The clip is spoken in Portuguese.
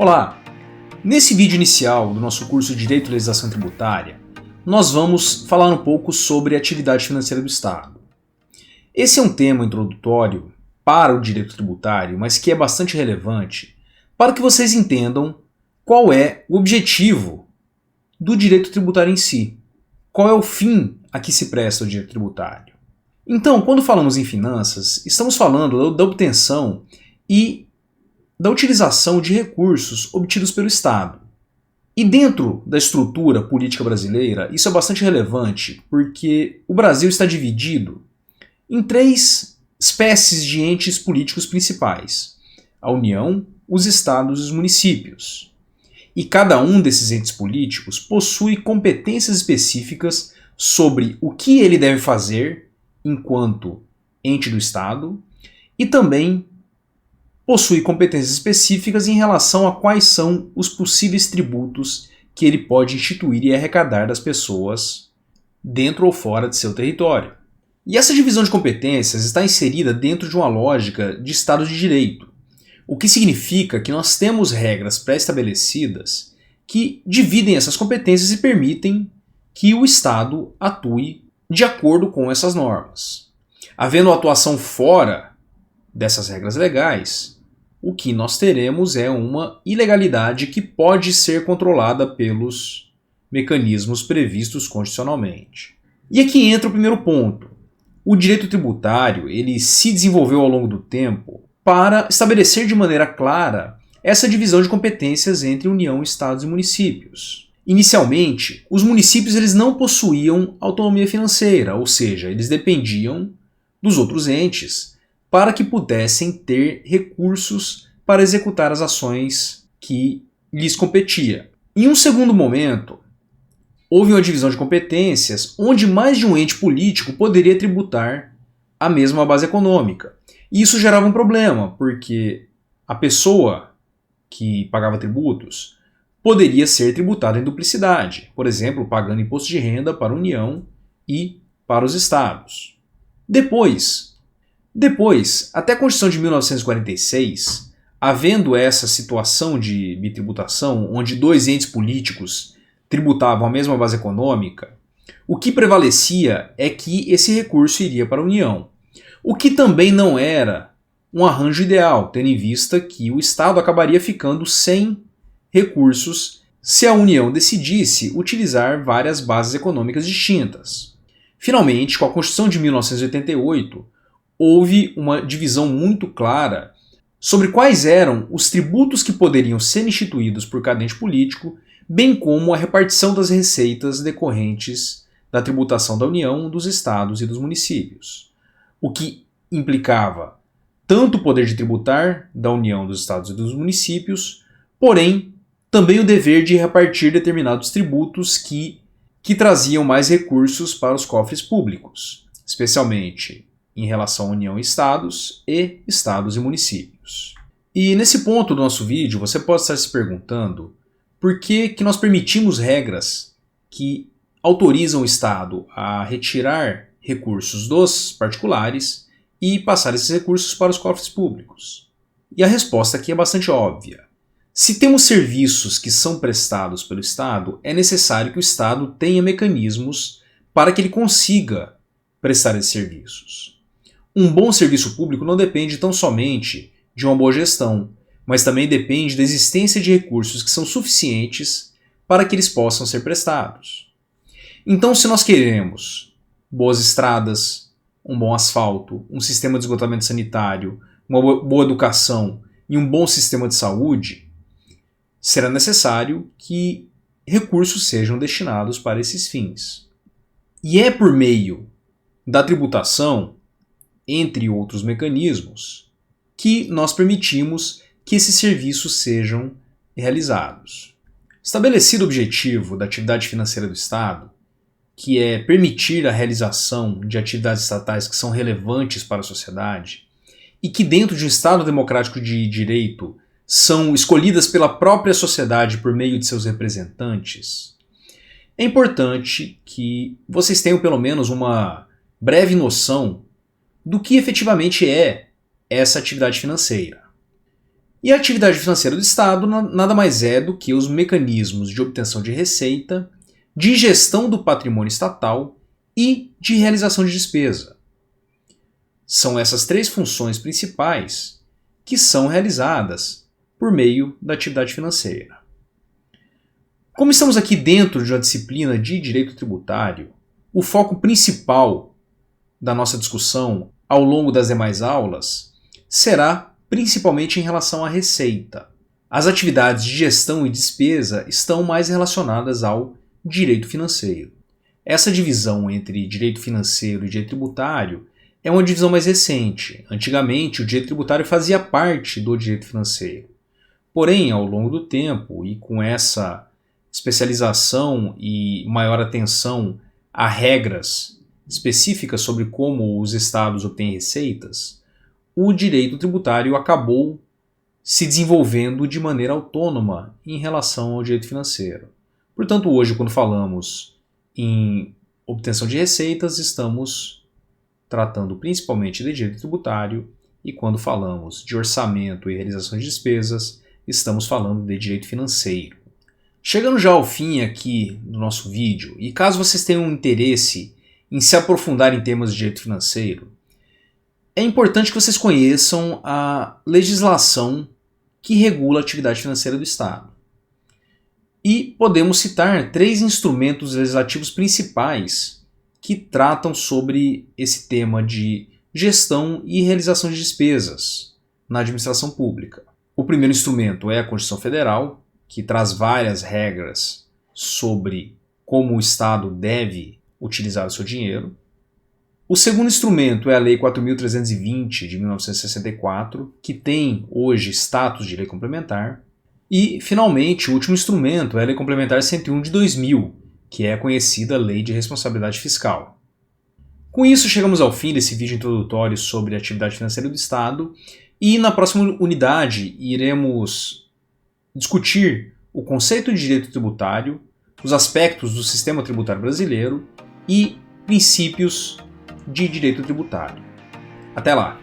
Olá! Nesse vídeo inicial do nosso curso de Direito e Legislação Tributária, nós vamos falar um pouco sobre a atividade financeira do Estado. Esse é um tema introdutório para o direito tributário, mas que é bastante relevante para que vocês entendam qual é o objetivo do direito tributário em si. Qual é o fim a que se presta o direito tributário. Então, quando falamos em finanças, estamos falando da obtenção e da utilização de recursos obtidos pelo Estado. E dentro da estrutura política brasileira, isso é bastante relevante, porque o Brasil está dividido em três espécies de entes políticos principais: a União, os Estados e os municípios. E cada um desses entes políticos possui competências específicas sobre o que ele deve fazer enquanto ente do Estado e também possui competências específicas em relação a quais são os possíveis tributos que ele pode instituir e arrecadar das pessoas dentro ou fora de seu território. E essa divisão de competências está inserida dentro de uma lógica de Estado de Direito, o que significa que nós temos regras pré-estabelecidas que dividem essas competências e permitem que o Estado atue de acordo com essas normas. Havendo atuação fora dessas regras legais, o que nós teremos é uma ilegalidade que pode ser controlada pelos mecanismos previstos constitucionalmente. E aqui entra o primeiro ponto. O direito tributário ele se desenvolveu ao longo do tempo para estabelecer de maneira clara essa divisão de competências entre União, Estados e municípios. Inicialmente, os municípios eles não possuíam autonomia financeira, ou seja, eles dependiam dos outros entes para que pudessem ter recursos para executar as ações que lhes competia. Em um segundo momento, houve uma divisão de competências onde mais de um ente político poderia tributar a mesma base econômica. E isso gerava um problema, porque a pessoa que pagava tributos poderia ser tributada em duplicidade, por exemplo, pagando imposto de renda para a União e para os Estados. Depois, até a Constituição de 1946, havendo essa situação de bitributação, onde dois entes políticos tributavam a mesma base econômica, o que prevalecia é que esse recurso iria para a União. O que também não era um arranjo ideal, tendo em vista que o Estado acabaria ficando sem recursos se a União decidisse utilizar várias bases econômicas distintas. Finalmente, com a Constituição de 1988, houve uma divisão muito clara sobre quais eram os tributos que poderiam ser instituídos por cada ente político, bem como a repartição das receitas decorrentes da tributação da União, dos Estados e dos municípios. O que implicava tanto o poder de tributar da União, dos Estados e dos municípios, porém também o dever de repartir determinados tributos que traziam mais recursos para os cofres públicos, especialmente em relação à União e Estados e municípios. E nesse ponto do nosso vídeo, você pode estar se perguntando por que nós permitimos regras que autorizam o Estado a retirar recursos dos particulares e passar esses recursos para os cofres públicos. E a resposta aqui é bastante óbvia. Se temos serviços que são prestados pelo Estado, é necessário que o Estado tenha mecanismos para que ele consiga prestar esses serviços. Um bom serviço público não depende tão somente de uma boa gestão, mas também depende da existência de recursos que são suficientes para que eles possam ser prestados. Então, se nós queremos boas estradas, um bom asfalto, um sistema de esgotamento sanitário, uma boa educação e um bom sistema de saúde, será necessário que recursos sejam destinados para esses fins. E é por meio da tributação, entre outros mecanismos, que nós permitimos que esses serviços sejam realizados. Estabelecido o objetivo da atividade financeira do Estado, que é permitir a realização de atividades estatais que são relevantes para a sociedade e que dentro de um Estado democrático de direito são escolhidas pela própria sociedade por meio de seus representantes, é importante que vocês tenham pelo menos uma breve noção do que efetivamente é essa atividade financeira. E a atividade financeira do Estado nada mais é do que os mecanismos de obtenção de receita, de gestão do patrimônio estatal e de realização de despesa. São essas três funções principais que são realizadas por meio da atividade financeira. Como estamos aqui dentro de uma disciplina de direito tributário, o foco principal da nossa discussão ao longo das demais aulas será principalmente em relação à receita. As atividades de gestão e despesa estão mais relacionadas ao direito financeiro. Essa divisão entre direito financeiro e direito tributário é uma divisão mais recente. Antigamente, o direito tributário fazia parte do direito financeiro. Porém, ao longo do tempo e com essa especialização e maior atenção a regras específicas sobre como os estados obtêm receitas, o direito tributário acabou se desenvolvendo de maneira autônoma em relação ao direito financeiro. Portanto, hoje, quando falamos em obtenção de receitas, estamos tratando principalmente de direito tributário, e quando falamos de orçamento e realização de despesas, estamos falando de direito financeiro. Chegando já ao fim aqui do nosso vídeo, e caso vocês tenham interesse em se aprofundar em temas de direito financeiro, é importante que vocês conheçam a legislação que regula a atividade financeira do Estado. E podemos citar 3 instrumentos legislativos principais que tratam sobre esse tema de gestão e realização de despesas na administração pública. O primeiro instrumento é a Constituição Federal, que traz várias regras sobre como o Estado deve utilizar o seu dinheiro. O segundo instrumento é a Lei 4.320 de 1964, que tem hoje status de lei complementar. E, finalmente, o último instrumento é a Lei Complementar 101 de 2000, que é a conhecida Lei de Responsabilidade Fiscal. Com isso, chegamos ao fim desse vídeo introdutório sobre a atividade financeira do Estado, e na próxima unidade iremos discutir o conceito de direito tributário, os aspectos do sistema tributário brasileiro e princípios de direito tributário. Até lá!